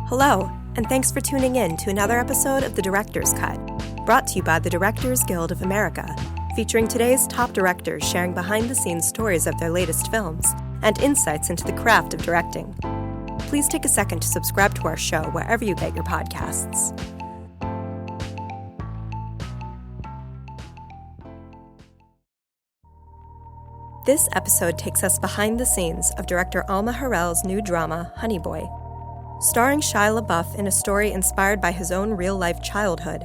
Hello, and thanks for tuning in to another episode of The Director's Cut, brought to you by the Directors Guild of America, featuring today's top directors sharing behind-the-scenes stories of their latest films and insights into the craft of directing. Please take a second to subscribe to our show wherever you get your podcasts. This episode takes us behind the scenes of director Alma Har'el's new drama, Honey Boy. Starring Shia LaBeouf in a story inspired by his own real-life childhood,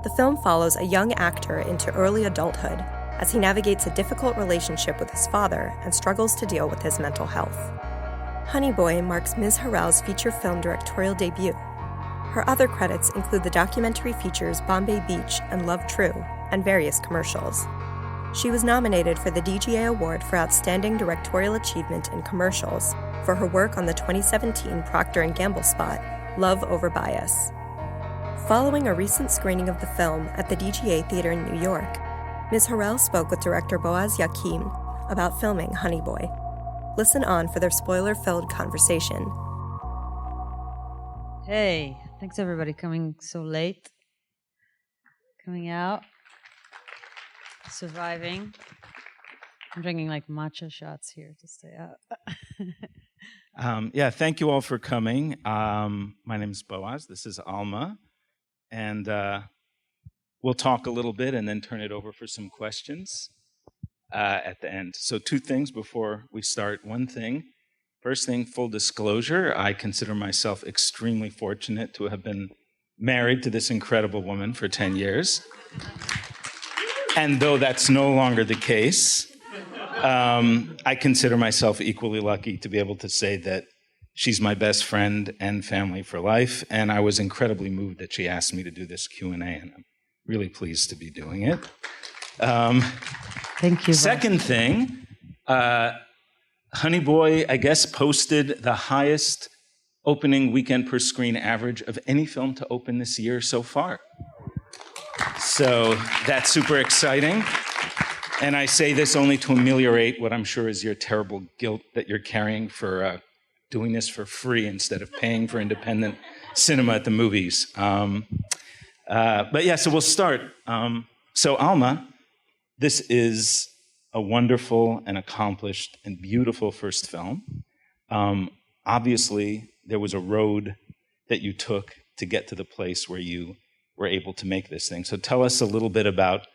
the film follows a young actor into early adulthood as he navigates a difficult relationship with his father and struggles to deal with his mental health. Honey Boy marks Ms. Har'el's feature film directorial debut. Her other credits include the documentary features Bombay Beach and Love True, and various commercials. She was nominated for the DGA Award for Outstanding Directorial Achievement in Commercials for her work on the 2017 Procter & Gamble spot, Love Over Bias. Following a recent screening of the film at the DGA Theater in New York, Ms. Har'el spoke with director Boaz Yakin about filming Honey Boy. Listen on for their spoiler-filled conversation. Hey, thanks everybody coming so late. Coming out. Surviving. I'm drinking like matcha shots here to stay up. Thank you all for coming. My name is Boaz. This is Alma. And we'll talk a little bit and then turn it over for some questions at the end. So 2 things before we start. One thing. First thing, full disclosure, I consider myself extremely fortunate to have been married to this incredible woman for 10 years. And though that's no longer the case, I consider myself equally lucky to be able to say that she's my best friend and family for life. And I was incredibly moved that she asked me to do this Q&A, and I'm really pleased to be doing it. Thank you. Second thing, Honey Boy, I guess, posted the highest opening weekend per screen average of any film to open this year so far. So that's super exciting. And I say this only to ameliorate what I'm sure is your terrible guilt that you're carrying for doing this for free instead of paying for independent cinema at the movies. So we'll start. So Alma, this is a wonderful and accomplished and beautiful first film. Obviously, there was a road that you took to get to the place where you were able to make this thing. So tell us a little bit about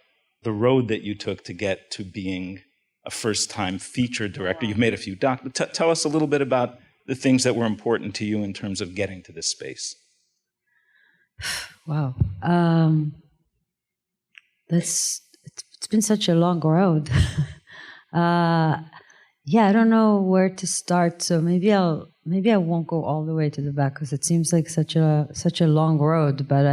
the road that you took to get to being a first-time feature director. You've made a few docs, but tell us a little bit about the things that were important to you in terms of getting to this space. Wow. It's been such a long road. I don't know where to start, so maybe I won't go all the way to the back because it seems like such a long road, but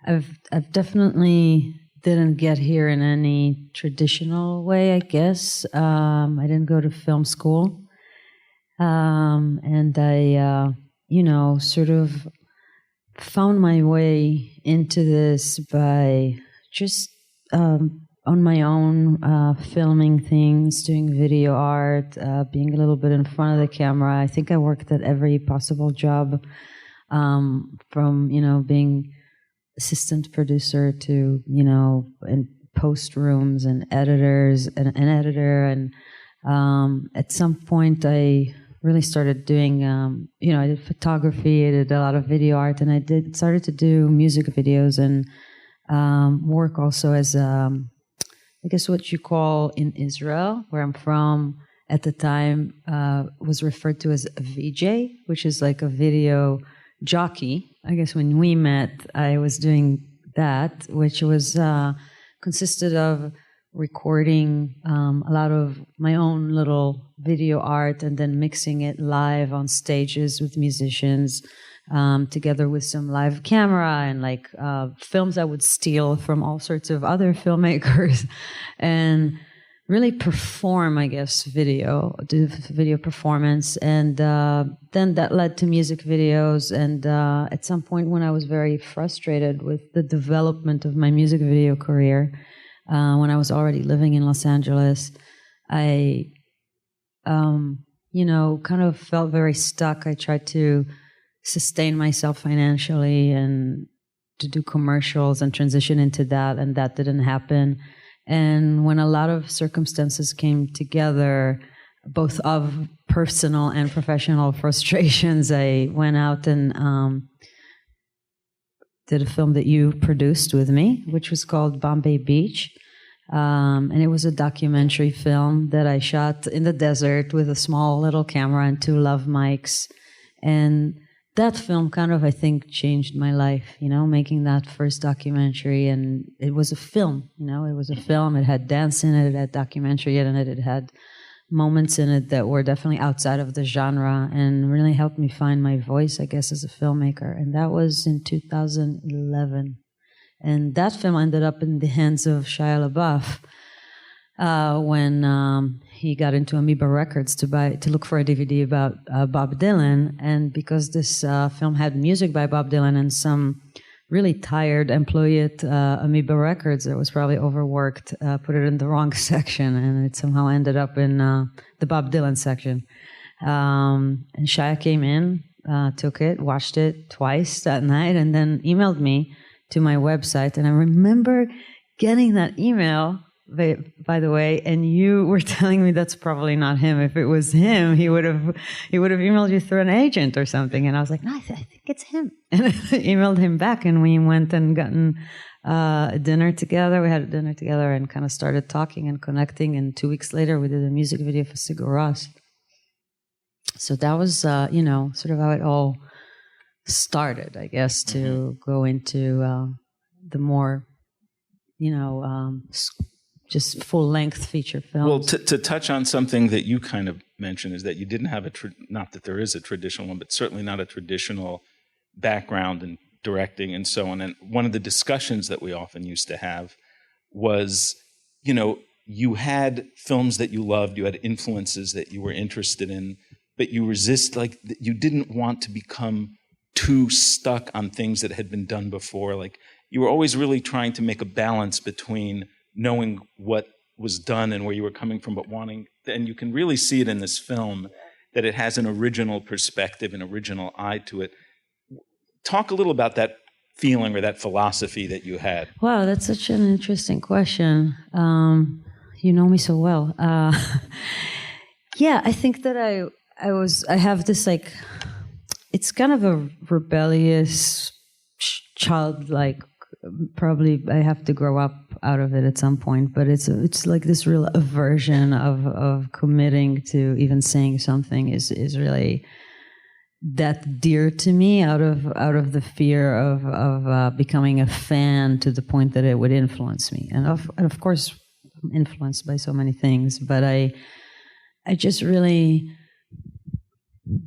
I've definitely didn't get here in any traditional way, I guess. I didn't go to film school. And I, sort of found my way into this by just on my own, filming things, doing video art, being a little bit in front of the camera. I think I worked at every possible job, from, being assistant producer to, in post rooms and editors and an editor. And at some point I really started doing, I did photography, I did a lot of video art, and I started to do music videos and work also as, I guess what you call in Israel, where I'm from at the time, was referred to as a VJ, which is like a video jockey. I guess when we met, I was doing that, which was consisted of recording a lot of my own little video art and then mixing it live on stages with musicians, together with some live camera and like films I would steal from all sorts of other filmmakers and really perform, I guess, do video performance. And then that led to music videos. And at some point when I was very frustrated with the development of my music video career, when I was already living in Los Angeles, I, kind of felt very stuck. I tried to sustain myself financially and to do commercials and transition into that, and that didn't happen. And when a lot of circumstances came together, both of personal and professional frustrations, I went out and did a film that you produced with me, which was called Bombay Beach. And it was a documentary film that I shot in the desert with a small little camera and 2 lav mics. And that film kind of, I think, changed my life, making that first documentary. And it was a film, it was a film. It had dance in it, it had documentary in it, it had moments in it that were definitely outside of the genre and really helped me find my voice, I guess, as a filmmaker. And that was in 2011. And that film ended up in the hands of Shia LaBeouf when he got into Amoeba Records to look for a DVD about Bob Dylan. And because this film had music by Bob Dylan and some really tired employee at Amoeba Records that was probably overworked, put it in the wrong section, and it somehow ended up in the Bob Dylan section. And Shia came in, took it, watched it twice that night, and then emailed me to my website. And I remember getting that email, by the way, and you were telling me that's probably not him. If it was him, he would have emailed you through an agent or something. And I was like, no, I think it's him. And I emailed him back, and we went and gotten a dinner together. We had a dinner together and kind of started talking and connecting. And 2 weeks later, we did a music video for Sigur Rós. So that was, sort of how it all started, I guess, to go into the more, just full-length feature films. Well, to touch on something that you kind of mentioned is that you didn't have not that there is a traditional one, but certainly not a traditional background in directing and so on. And one of the discussions that we often used to have was, you had films that you loved, you had influences that you were interested in, but you you didn't want to become too stuck on things that had been done before. Like, you were always really trying to make a balance between knowing what was done and where you were coming from, but wanting, and you can really see it in this film, that it has an original perspective, an original eye to it. Talk a little about that feeling or that philosophy that you had. Wow, that's such an interesting question. You know me so well. Yeah, I think that I have this, it's kind of a rebellious, childlike, probably I have to grow up out of it at some point, but it's like this real aversion of committing to even saying something is really that dear to me, out of the fear of becoming a fan to the point that it would influence me. And of course, I'm influenced by so many things, but I just really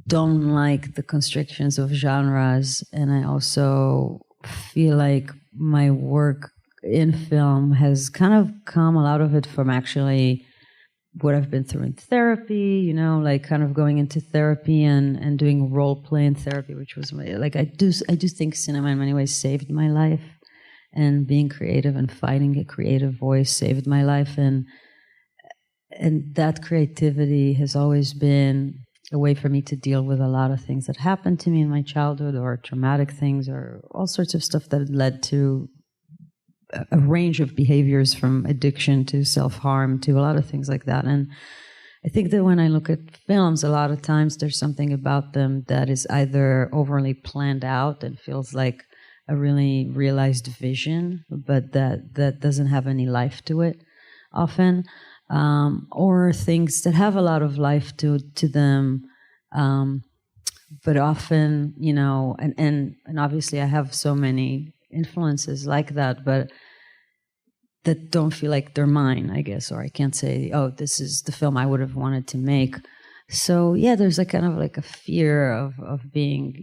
don't like the constrictions of genres, and I also feel like my work in film has kind of come, a lot of it from actually what I've been through in therapy, kind of going into therapy and doing role play in therapy, which was I do think cinema in many ways saved my life, and being creative and finding a creative voice saved my life, and that creativity has always been a way for me to deal with a lot of things that happened to me in my childhood, or traumatic things, or all sorts of stuff that led to a range of behaviors, from addiction to self-harm to a lot of things like that. And I think that when I look at films, a lot of times there's something about them that is either overly planned out and feels like a really realized vision, but that doesn't have any life to it often, or things that have a lot of life to them, but often, and obviously I have so many influences like that, but that don't feel like they're mine, I guess, or I can't say, oh, this is the film I would have wanted to make. So yeah, there's kind of a fear of being,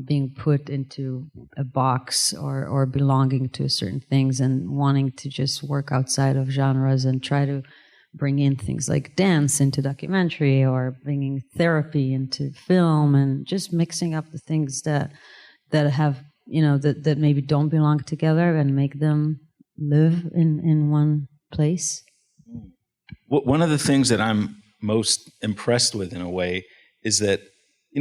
being put into a box or belonging to certain things, and wanting to just work outside of genres and try to bring in things like dance into documentary, or bringing therapy into film, and just mixing up the things that have, that maybe don't belong together, and make them live in one place. One of the things that I'm most impressed with, in a way, is that,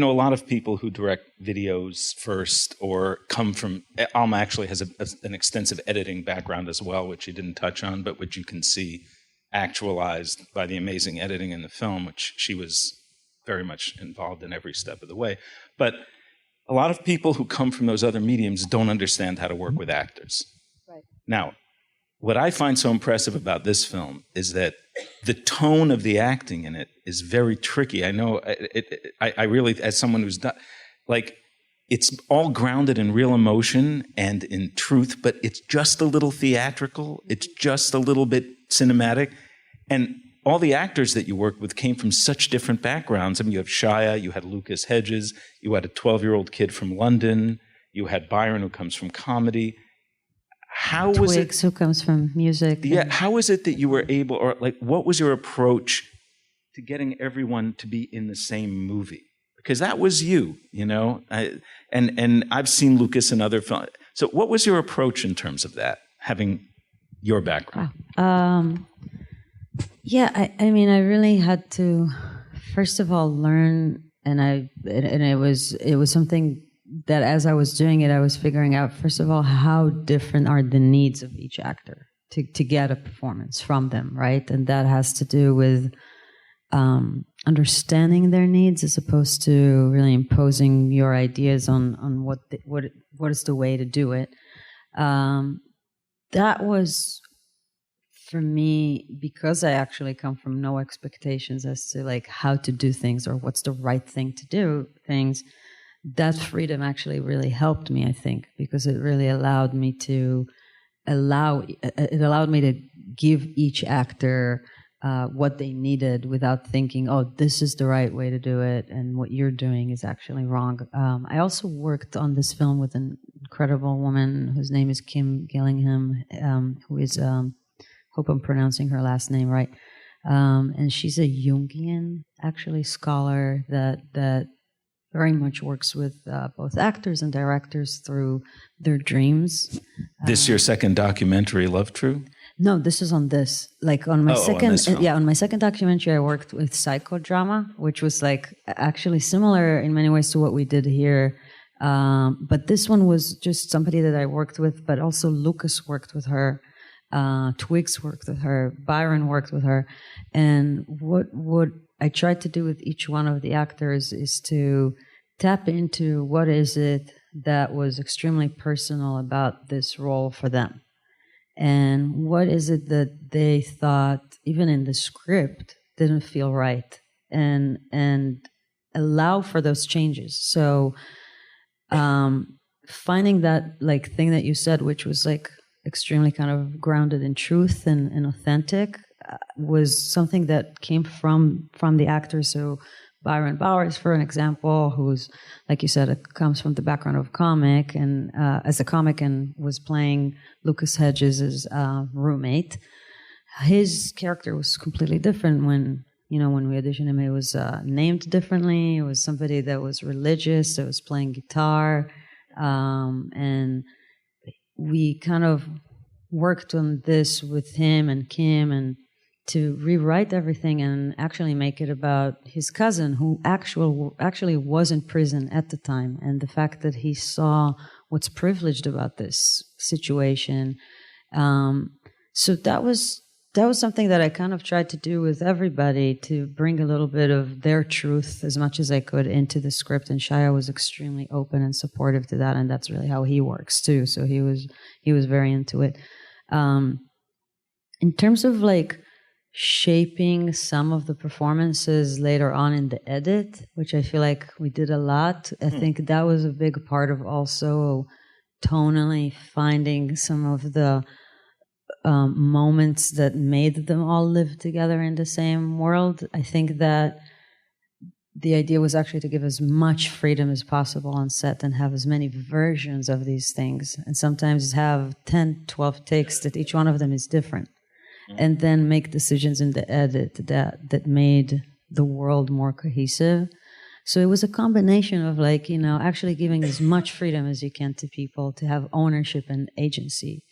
a lot of people who direct videos first or come from, Alma actually has an extensive editing background as well, which you didn't touch on, but which you can see actualized by the amazing editing in the film, which she was very much involved in every step of the way. But a lot of people who come from those other mediums don't understand how to work with actors. Right. Now, what I find so impressive about this film is that the tone of the acting in it is very tricky. I know I really, as someone who's done, like, it's all grounded in real emotion and in truth, but it's just a little theatrical. It's just a little bit cinematic. And all the actors that you worked with came from such different backgrounds. I mean, you have Shia, you had Lucas Hedges, you had a 12-year-old kid from London, you had Byron, who comes from comedy. How was it? Twigs, who comes from music. Yeah, how is it that you were able, or like, what was your approach to getting everyone to be in the same movie? Because that was you, and I've seen Lucas in other films. So what was your approach in terms of that, having your background? Wow. Yeah, I mean, I really had to, first of all, learn, and it was something that as I was doing it, I was figuring out, first of all, how different are the needs of each actor to get a performance from them, right? And that has to do with understanding their needs as opposed to really imposing your ideas on what is the way to do it. That was, for me, because I actually come from no expectations as to like how to do things or what's the right thing to do things, that freedom actually really helped me, I think, because it really allowed me to give each actor what they needed without thinking, oh, this is the right way to do it and what you're doing is actually wrong. I also worked on this film with an incredible woman whose name is Kim Gillingham, who is, hope I'm pronouncing her last name right, and she's a Jungian, actually, scholar that very much works with both actors and directors through their dreams. This your second documentary, Love True? No, this is on this. Like on my on my second documentary, I worked with psychodrama, which was like actually similar in many ways to what we did here. But this one was just somebody that I worked with, but also Lucas worked with her. Twigs worked with her. Byron worked with her. And what I tried to do with each one of the actors is to tap into what is it that was extremely personal about this role for them. And what is it that they thought, even in the script, didn't feel right, and allow for those changes. So finding that like thing that you said, which was like extremely kind of grounded in truth and authentic, was something that came from the actors. So Byron Bowers, for an example, who's, like you said, comes from the background of comic and as a comic and was playing Lucas Hedges' roommate. His character was completely different when we auditioned him. It was named differently. It was somebody that was religious, that was playing guitar, and we kind of worked on this with him and Kim and to rewrite everything and actually make it about his cousin, who actually was in prison at the time, and the fact that he saw what's privileged about this situation. So that was something that I kind of tried to do with everybody, to bring a little bit of their truth as much as I could into the script. And Shia was extremely open and supportive to that, and that's really how he works too. So he was very into it. In terms of like shaping some of the performances later on in the edit, which I feel like we did a lot. I think that was a big part of also tonally finding some of the moments that made them all live together in the same world. I think that the idea was actually to give as much freedom as possible on set and have as many versions of these things, and sometimes have 10, 12 takes that each one of them is different. And then make decisions in the edit that made the world more cohesive. So it was a combination of like, actually giving as much freedom as you can to people to have ownership and agency.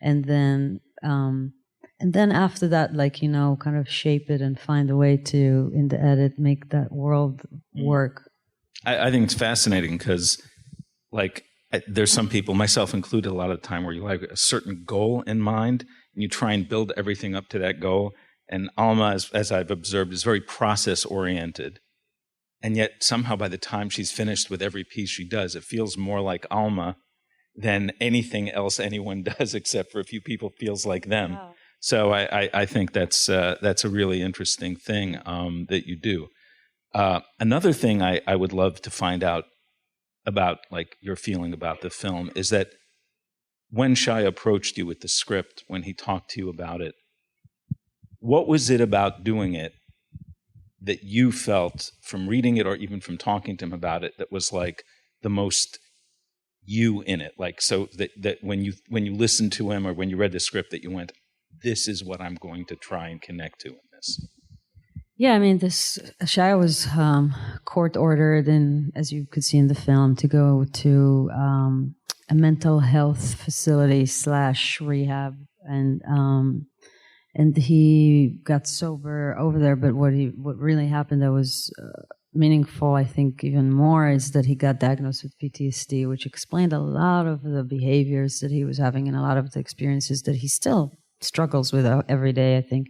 And then after that, like, kind of shape it and find a way to, in the edit, make that world work. I think it's fascinating because, like, there's some people, myself included, a lot of the time where you have a certain goal in mind and you try and build everything up to that goal. And Alma, as I've observed, is very process-oriented. And yet somehow by the time she's finished with every piece she does, it feels more like Alma than anything else anyone does, except for a few people feels like them. Wow. So I think that's a really interesting thing that you do. Another thing I would love to find out about, like, your feeling about the film is that when Shia approached you with the script, when he talked to you about it, what was it about doing it that you felt from reading it or even from talking to him about it that was like the most you in it? Like, so that when you listened to him or when you read the script that you went, this is what I'm going to try and connect to in this. Yeah, I mean, this Shia was court ordered, and as you could see in the film, to go to a mental health facility / rehab, and he got sober over there. But what really happened that was meaningful, I think, even more, is that he got diagnosed with PTSD, which explained a lot of the behaviors that he was having and a lot of the experiences that he still struggles with every day, I think.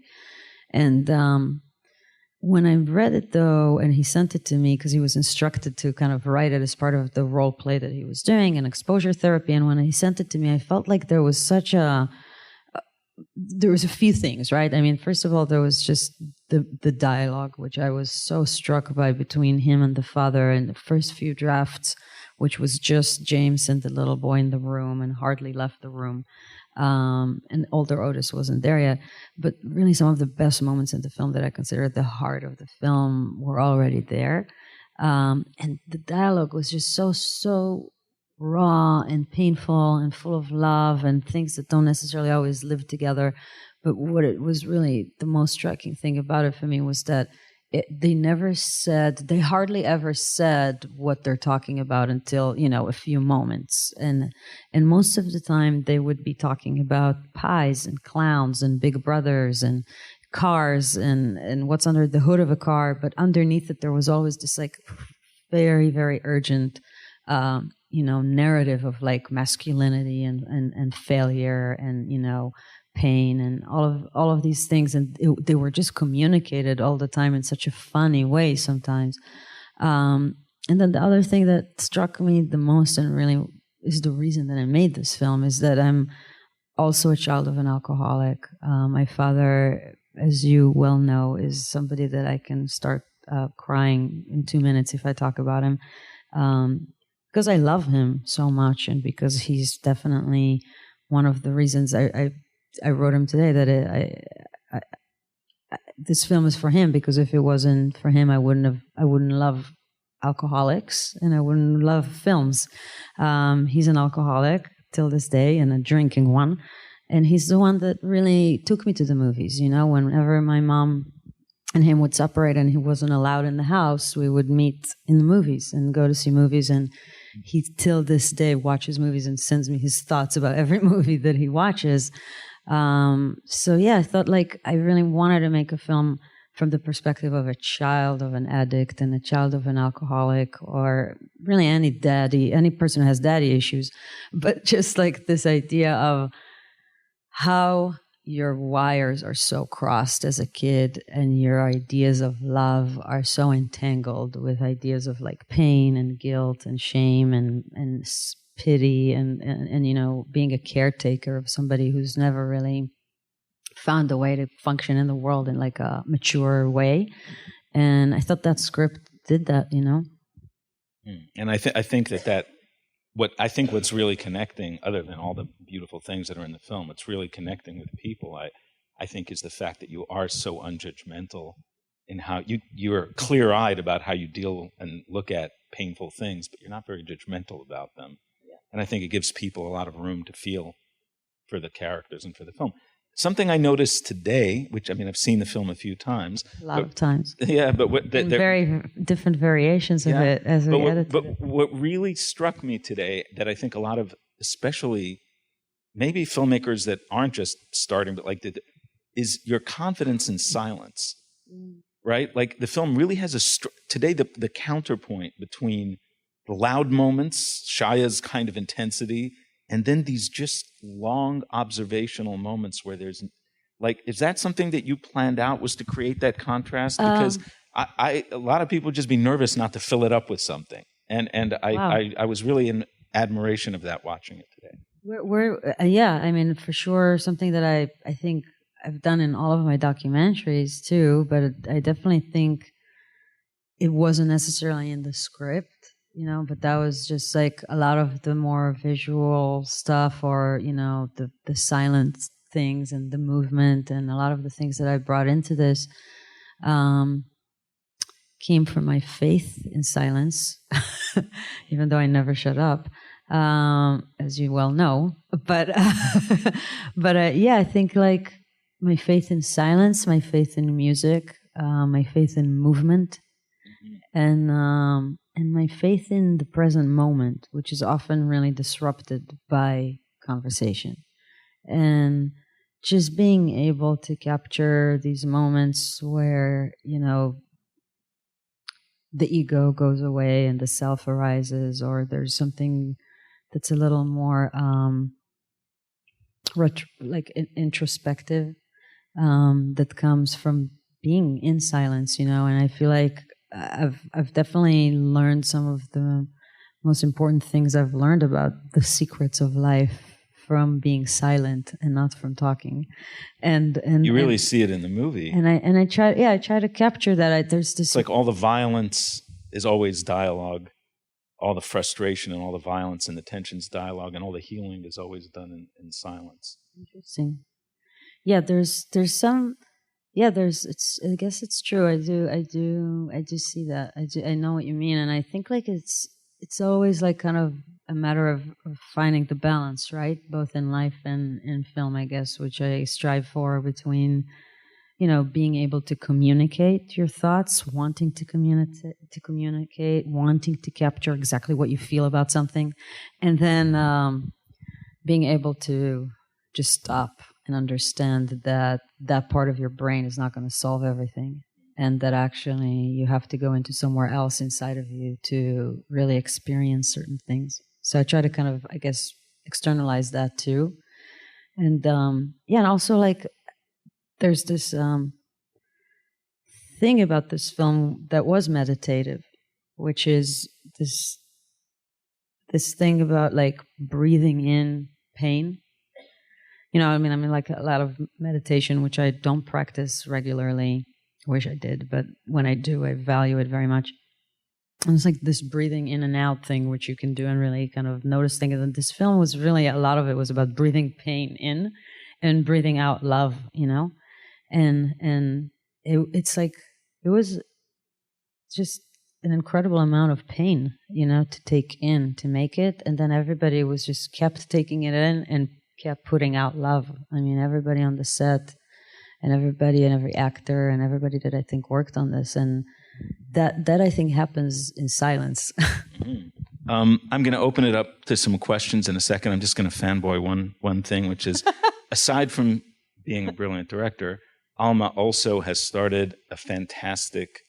And when I read it, though, and he sent it to me because he was instructed to kind of write it as part of the role play that he was doing and exposure therapy, and when he sent it to me, I felt like there was a few things, right? I mean, first of all, there was just the dialogue, which I was so struck by between him and the father in the first few drafts, which was just James and the little boy in the room and hardly left the room. And older Otis wasn't there yet. But really some of the best moments in the film that I consider at the heart of the film were already there. And the dialogue was just so raw and painful and full of love and things that don't necessarily always live together. But what it was really the most striking thing about it for me was that they hardly ever said what they're talking about until, a few moments. And most of the time they would be talking about pies and clowns and big brothers and cars and what's under the hood of a car. But underneath it, there was always this like very, very urgent, narrative of like masculinity and failure and, pain and all of these things, and they were just communicated all the time in such a funny way sometimes. And then the other thing that struck me the most, and really is the reason that I made this film, is that I'm also a child of an alcoholic. My father, as you well know, is somebody that I can start crying in 2 minutes if I talk about him, because I love him so much, and because he's definitely one of the reasons I wrote him today that this film is for him, because if it wasn't for him, I wouldn't love alcoholics and I wouldn't love films. He's an alcoholic till this day, and a drinking one, and he's the one that really took me to the movies. Whenever my mom and him would separate and he wasn't allowed in the house, we would meet in the movies and go to see movies, and he till this day watches movies and sends me his thoughts about every movie that he watches. So yeah, I thought like I really wanted to make a film from the perspective of a child of an addict and a child of an alcoholic, or really any person who has daddy issues, but just like this idea of how your wires are so crossed as a kid and your ideas of love are so entangled with ideas of like pain and guilt and shame and pity and being a caretaker of somebody who's never really found a way to function in the world in like a mature way. And I thought that script did that, And I think that what's really connecting, other than all the beautiful things that are in the film, what's really connecting with people, I think, is the fact that you are so unjudgmental in how you're clear-eyed about how you deal and look at painful things, but you're not very judgmental about them. Yeah. And I think it gives people a lot of room to feel for the characters and for the film. Something I noticed today, which, I mean, I've seen the film a few times. A lot of times. Yeah, but very different variations of it as we edited it. But what really struck me today, that I think a lot of, especially maybe filmmakers that aren't just starting, but like is your confidence in silence. right? Like the film really has today the counterpoint between the loud moments, Shia's kind of intensity, and then these just long observational moments where there's like, is that something that you planned out, was to create that contrast? Because a lot of people just be nervous not to fill it up with something, and Wow. I was really in admiration of that watching it today. Yeah, I mean, for sure, something that I think I've done in all of my documentaries too, but I definitely think it wasn't necessarily in the script, but that was just like a lot of the more visual stuff, or, the silent things and the movement, and a lot of the things that I brought into this came from my faith in silence, even though I never shut up. As you well know, but yeah, I think like my faith in silence, my faith in music, my faith in movement, and my faith in the present moment, which is often really disrupted by conversation, and just being able to capture these moments where the ego goes away and the self arises, or there's something that's a little more introspective, that comes from being in silence, and I feel like I've definitely learned some of the most important things I've learned about the secrets of life from being silent and not from talking, and you really see it in the movie, and I try to capture that. There's this, it's like all the violence is always dialogue. All the frustration and all the violence and the tension's dialogue, and all the healing is always done in silence. Interesting. Yeah, there's some. Yeah, it's. I guess it's true. I do see that. I know what you mean, and I think like it's always like kind of a matter of finding the balance, right? Both in life and in film, I guess, which I strive for, between being able to communicate your thoughts, wanting to communicate, wanting to capture exactly what you feel about something, and then being able to just stop and understand that that part of your brain is not going to solve everything, and that actually you have to go into somewhere else inside of you to really experience certain things. So I try to kind of, I guess, externalize that too. And and also like, there's this thing about this film that was meditative, which is this thing about like breathing in pain. I mean, like a lot of meditation, which I don't practice regularly. I wish I did, but when I do, I value it very much. And it's like this breathing in and out thing, which you can do and really kind of notice things. And this film was really, a lot of it was about breathing pain in and breathing out love, and it's like, it was just an incredible amount of pain, to take in, to make it. And then everybody was just kept taking it in and kept putting out love. I mean, everybody on the set and everybody and every actor and everybody that I think worked on this. And that I think happens in silence. I'm going to open it up to some questions in a second. I'm just going to fanboy one thing, which is, aside from being a brilliant director, Alma also has started a fantastic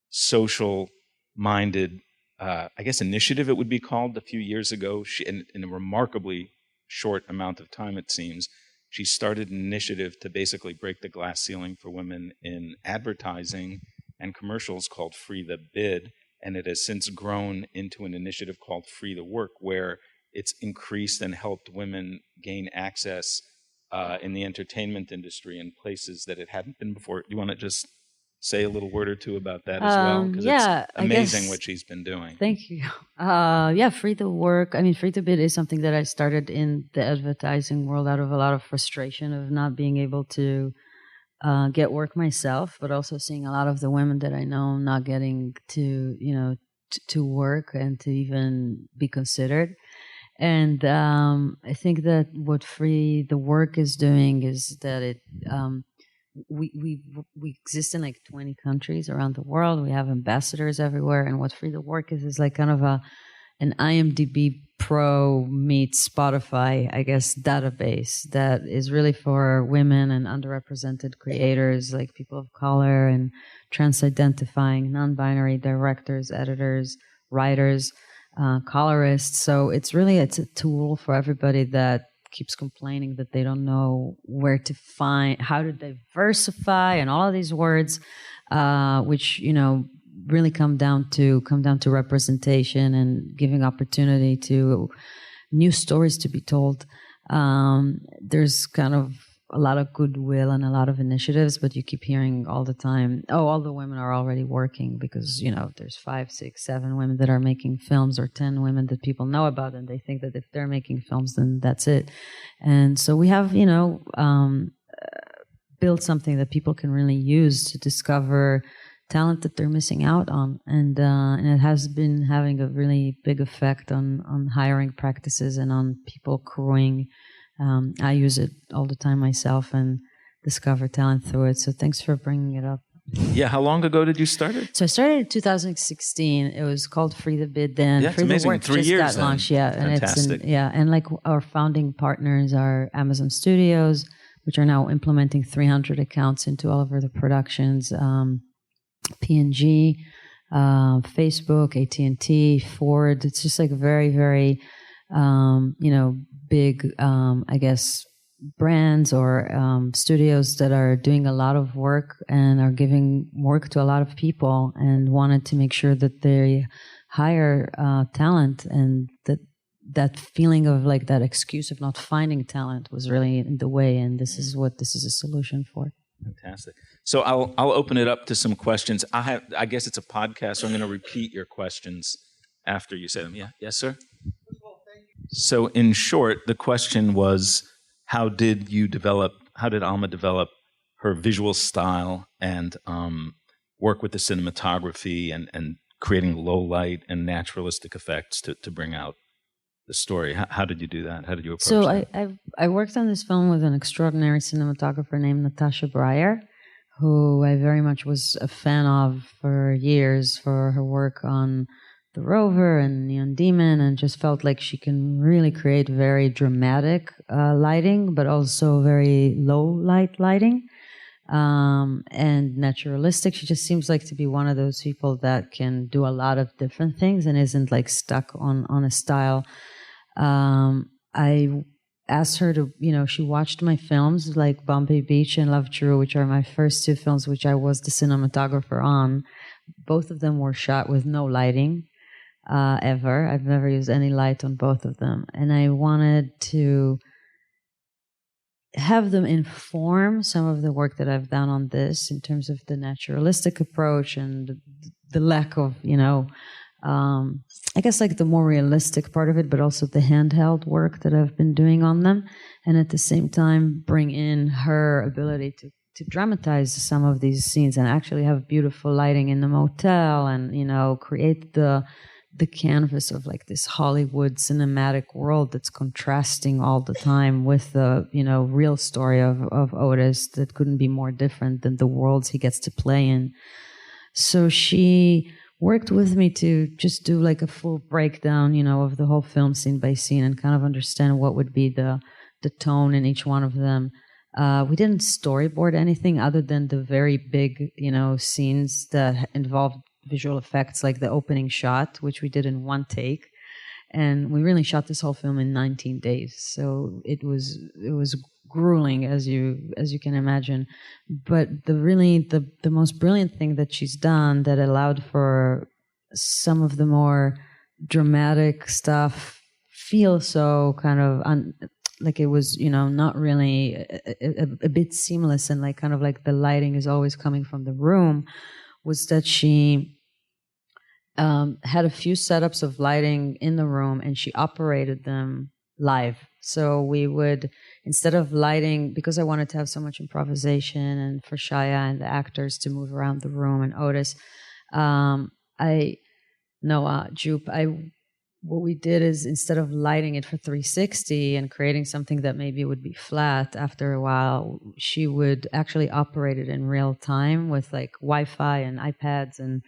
social-minded, I guess, initiative, it would be called, a few years ago. She, in a remarkably short amount of time, it seems, she started an initiative to basically break the glass ceiling for women in advertising and commercials called Free the Bid, and it has since grown into an initiative called Free the Work, where it's increased and helped women gain access in the entertainment industry in places that it hadn't been before. Do you want to just say a little word or two about that as well? Because it's amazing what she's been doing. Thank you. Free the Work. I mean, Free the Bid is something that I started in the advertising world out of a lot of frustration of not being able to get work myself, but also seeing a lot of the women that I know not getting to, to work and to even be considered. And I think that what Free the Work is doing is that it we exist in like 20 countries around the world. We have ambassadors everywhere, and what Free the Work is like kind of an IMDb pro meets Spotify, I guess, database that is really for women and underrepresented creators like people of color and trans-identifying, non-binary directors, editors, writers, colorists. So it's a tool for everybody that keeps complaining that they don't know where to find, how to diversify, and all of these words, which really come down to representation and giving opportunity to new stories to be told. There's kind of a lot of goodwill and a lot of initiatives, but you keep hearing all the time, oh, all the women are already working, because there's 5, 6, 7 women that are making films, or 10 women that people know about, and they think that if they're making films, then that's it. And so we have built something that people can really use to discover talent that they're missing out on, and it has been having a really big effect on hiring practices and on people crewing. I use it all the time myself and discover talent through it. So thanks for bringing it up. Yeah, how long ago did you start it? So I started in 2016. It was called Free the Bid then. Yeah, it's Free amazing. The Work 3 just years got launched. Yeah, fantastic. And like our founding partners are Amazon Studios, which are now implementing 300 accounts into all of the productions. P&G, Facebook, AT&T, Ford. It's just like very, very, big, I guess, brands or studios that are doing a lot of work and are giving work to a lot of people, and wanted to make sure that they hire talent, and that feeling of like that excuse of not finding talent was really in the way, and this is a solution for. Fantastic. So I'll open it up to some questions. I guess it's a podcast, so I'm going to repeat your questions after you say them. Yeah. Yes, sir? So in short, the question was, how did Alma develop her visual style and work with the cinematography and creating low light and naturalistic effects to bring out the story? How did you do that? How did you approach that? So I worked on this film with an extraordinary cinematographer named Natasha Breyer, who I very much was a fan of for years for her work on The Rover and Neon Demon, and just felt like she can really create very dramatic lighting, but also very low light lighting, and naturalistic. She just seems like to be one of those people that can do a lot of different things and isn't like stuck on a style. I asked her to, she watched my films like Bombay Beach and Love True, which are my first 2 films, which I was the cinematographer on. Both of them were shot with no lighting ever. I've never used any light on both of them. And I wanted to have them inform some of the work that I've done on this in terms of the naturalistic approach and the lack of, I guess like the more realistic part of it, but also the handheld work that I've been doing on them. And at the same time, bring in her ability to dramatize some of these scenes and actually have beautiful lighting in the motel and, create the canvas of like this Hollywood cinematic world that's contrasting all the time with the, real story of Otis that couldn't be more different than the worlds he gets to play in. So she worked with me to just do like a full breakdown, of the whole film scene by scene and kind of understand what would be the tone in each one of them. We didn't storyboard anything other than the very big, scenes that involved visual effects, like the opening shot, which we did in 1 take. And we really shot this whole film in 19 days. So it was grueling, as you can imagine. But the most brilliant thing that she's done that allowed for some of the more dramatic stuff feel so kind of like it was, not really a bit seamless, and like kind of like the lighting is always coming from the room, was that she had a few setups of lighting in the room and she operated them live. So we would, instead of lighting, because I wanted to have so much improvisation and for Shia and the actors to move around the room and Otis, what we did is, instead of lighting it for 360 and creating something that maybe would be flat after a while, she would actually operate it in real time with like Wi-Fi and iPads and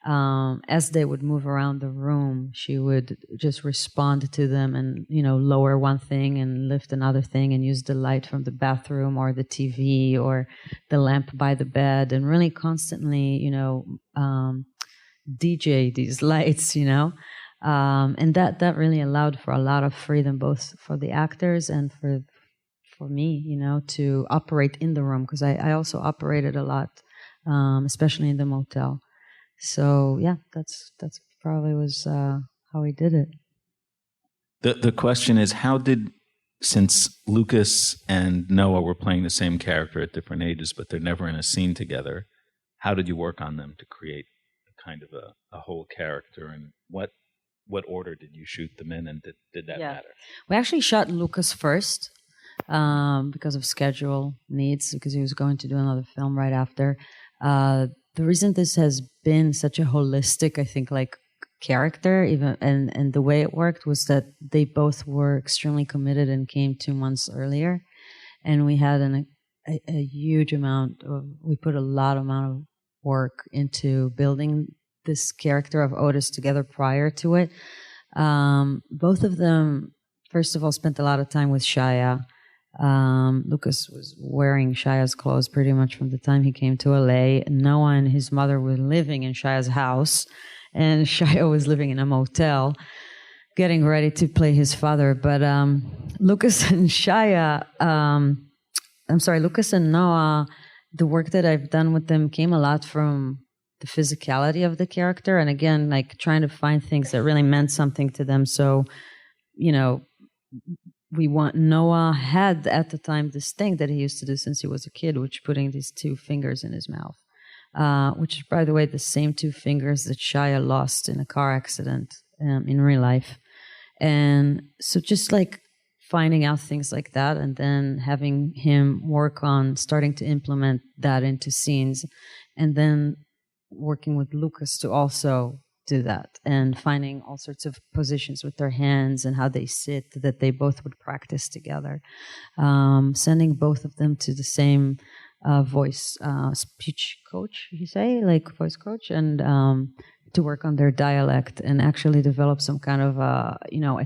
as they would move around the room, she would just respond to them and, lower one thing and lift another thing and use the light from the bathroom or the TV or the lamp by the bed and really constantly, DJ these lights, and that really allowed for a lot of freedom, both for the actors and for me, to operate in the room, because I also operated a lot, especially in the motel. So yeah, that's probably was how we did it. The question is, since Lucas and Noah were playing the same character at different ages, but they're never in a scene together, how did you work on them to create kind of a whole character, and what order did you shoot them in, and did that matter? We actually shot Lucas first because of schedule needs, because he was going to do another film right after. The reason this has been such a holistic, I think, like character, even and the way it worked was that they both were extremely committed and came 2 months earlier, and we had a huge amount of, we put a lot of work into building this character of Otis together prior to it. Both of them, first of all, spent a lot of time with Shia. Lucas was wearing Shia's clothes pretty much from the time he came to LA. Noah and his mother were living in Shia's house, and Shia was living in a motel, getting ready to play his father. But Lucas and Lucas and Noah, the work that I've done with them came a lot from the physicality of the character, and again, like trying to find things that really meant something to them. So, Noah had at the time this thing that he used to do since he was a kid, which putting these 2 fingers in his mouth, which is, by the way, the same 2 fingers that Shia lost in a car accident in real life. And so just like finding out things like that, and then having him work on starting to implement that into scenes, and then working with Lucas to also do that, and finding all sorts of positions with their hands and how they sit that they both would practice together, sending both of them to the same speech coach, voice coach, and to work on their dialect and actually develop some kind of a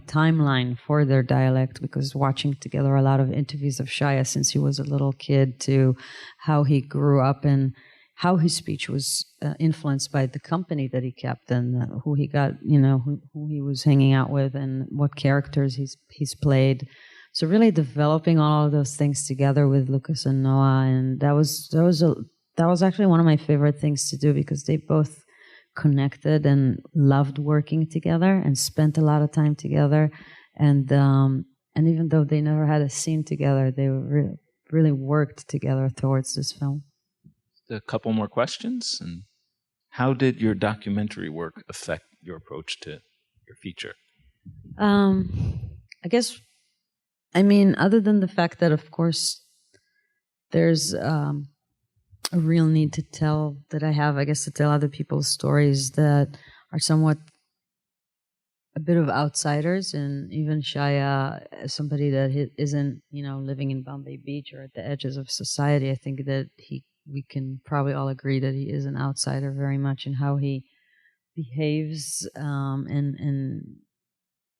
timeline for their dialect, because watching together a lot of interviews of Shia since he was a little kid to how he grew up and how his speech was influenced by the company that he kept and who he got, who he was hanging out with and what characters he's played. So really developing all of those things together with Lucas and Noah, and that was actually one of my favorite things to do, because they both connected and loved working together and spent a lot of time together, and even though they never had a scene together, they really worked together towards this film. A couple more questions. And how did your documentary work affect your approach to your feature? I guess, other than the fact that, of course, there's a real need to tell other people's stories that are somewhat a bit of outsiders, and even Shia, as somebody that isn't, living in Bombay Beach or at the edges of society, I think that we can probably all agree that he is an outsider very much in how he behaves, and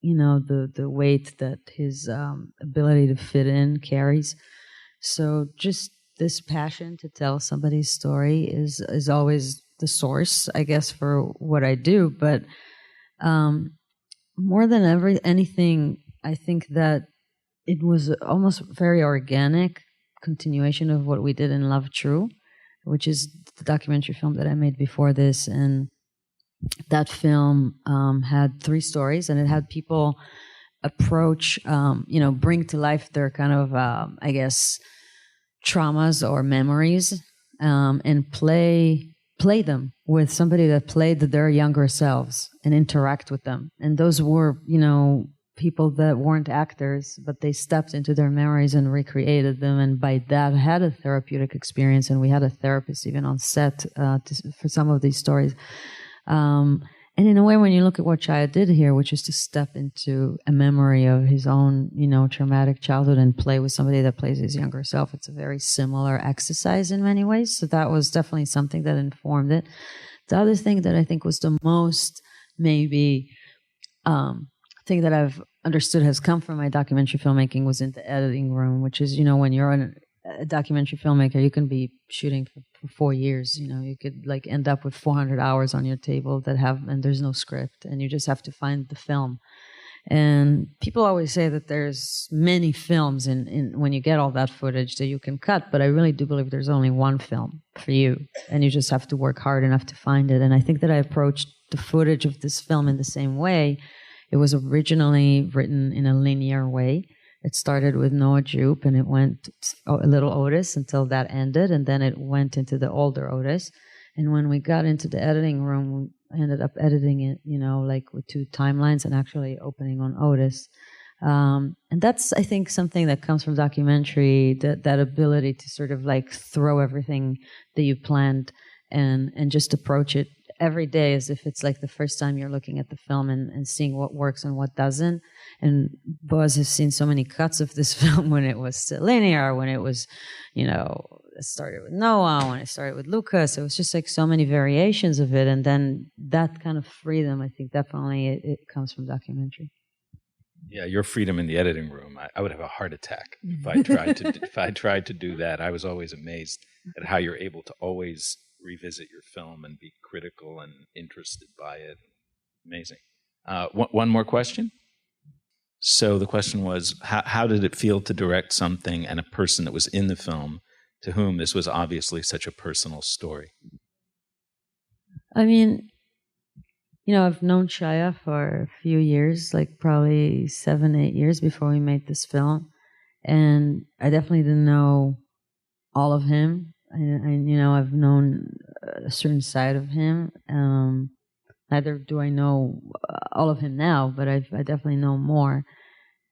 the weight that his ability to fit in carries. So just this passion to tell somebody's story is always the source, I guess, for what I do. But more than anything, I think that it was almost very organic continuation of what we did in Love True, which is the documentary film that I made before this. And that film had 3 stories, and it had people approach, bring to life their kind of, traumas or memories, and play them with somebody that played their younger selves and interact with them. And those were, people that weren't actors, but they stepped into their memories and recreated them, and by that had a therapeutic experience. And we had a therapist even on set for some of these stories. And in a way, when you look at what Shia did here, which is to step into a memory of his own, traumatic childhood and play with somebody that plays his younger self, it's a very similar exercise in many ways. So that was definitely something that informed it. The other thing that I think was the most maybe thing that I've understood has come from my documentary filmmaking was in the editing room, which is, when you're a documentary filmmaker, you can be shooting for 4 years. You could like end up with 400 hours on your table and there's no script, and you just have to find the film. And people always say that there's many films in when you get all that footage that you can cut, but I really do believe there's only one film for you, and you just have to work hard enough to find it. And I think that I approached the footage of this film in the same way. It was originally written in a linear way. It started with Noah Jupe, and it went a little Otis until that ended, and then it went into the older Otis. And when we got into the editing room, I ended up editing it, like with 2 timelines and actually opening on Otis. And that's, I think, something that comes from documentary, that ability to sort of like throw everything that you planned and just approach it every day as if it's like the first time you're looking at the film and seeing what works and what doesn't. And Boaz has seen so many cuts of this film when it was still linear, when it was, it started with Noah, when it started with Lucas. It was just like so many variations of it. And then that kind of freedom, I think definitely it comes from documentary. Yeah, your freedom in the editing room. I would have a heart attack if I tried to do that. I was always amazed at how you're able to always revisit your film and be critical and interested by it. Amazing. One more question. So the question was, how did it feel to direct something and a person that was in the film to whom this was obviously such a personal story? I mean, I've known Shia for a few years, like probably 7-8 years before we made this film. And I definitely didn't know all of him. I've known a certain side of him. Neither do I know all of him now, but I definitely know more.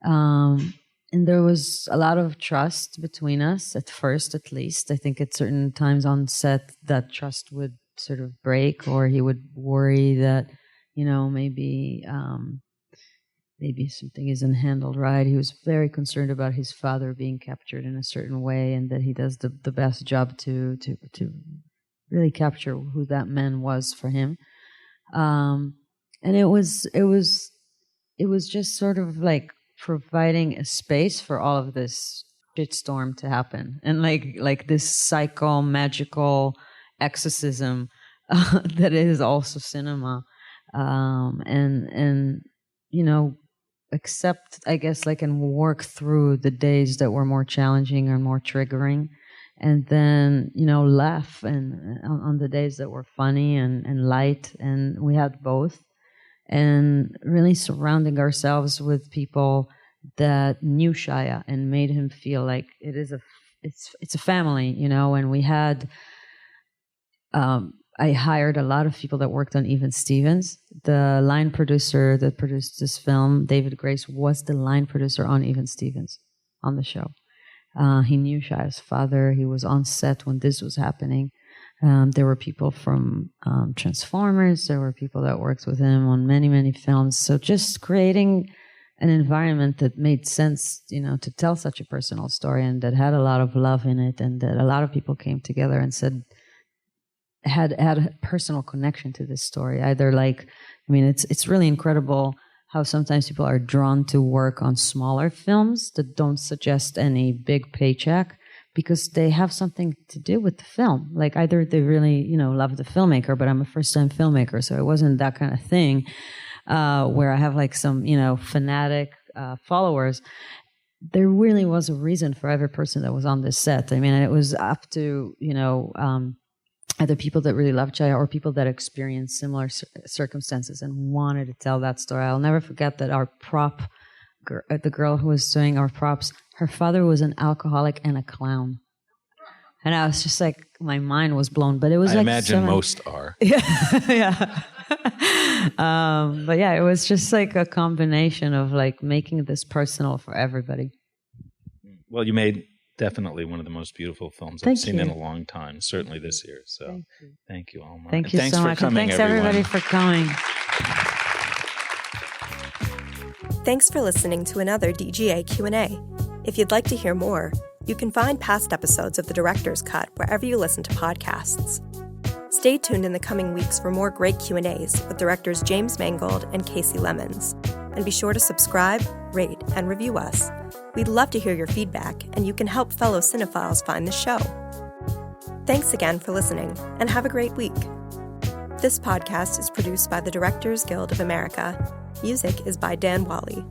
And there was a lot of trust between us at first, at least. I think at certain times on set that trust would sort of break, or he would worry that, maybe something isn't handled right. He was very concerned about his father being captured in a certain way, and that he does the best job to really capture who that man was for him. And it was just sort of like providing a space for all of this shitstorm to happen, and like this psycho magical exorcism that is also cinema, and accept, I guess, and work through the days that were more challenging or more triggering, and then laugh and on the days that were funny and light, and we had both. And really surrounding ourselves with people that knew Shia and made him feel like it's a family, And we had I hired a lot of people that worked on Even Stevens. The line producer that produced this film, David Grace, was the line producer on Even Stevens on the show. He knew Shia's father. He was on set when this was happening. There were people from Transformers. There were people that worked with him on many, many films. So just creating an environment that made sense, to tell such a personal story, and that had a lot of love in it, and that a lot of people came together and said, had a personal connection to this story. Either it's really incredible how sometimes people are drawn to work on smaller films that don't suggest any big paycheck, because they have something to do with the film. Like either they really, love the filmmaker, but I'm a first-time filmmaker, so it wasn't that kind of thing where I have some, fanatic followers. There really was a reason for every person that was on this set. I mean, it was up to, either people that really loved Shia or people that experienced similar circumstances and wanted to tell that story. I'll never forget that our prop, the girl who was doing our props, her father was an alcoholic and a clown. And I was just like, my mind was blown. But it was I imagine most are. Yeah. But yeah, it was just like a combination of making this personal for everybody. Well, you made definitely one of the most beautiful films I've seen in a long time, certainly this year. So thank you, Alma. Thank you so much. Coming, and thanks everyone. Everybody for coming. Thanks for listening to another DGA Q&A. If you'd like to hear more, you can find past episodes of The Director's Cut wherever you listen to podcasts. Stay Stay tuned in the coming weeks for more great Q&As with directors James Mangold and Casey Lemons. And be sure to subscribe, rate, and review us. We'd love to hear your feedback, and you can help fellow cinephiles find the show. Thanks again for listening, and have a great week. This podcast is produced by the Directors Guild of America. Music is by Dan Wally.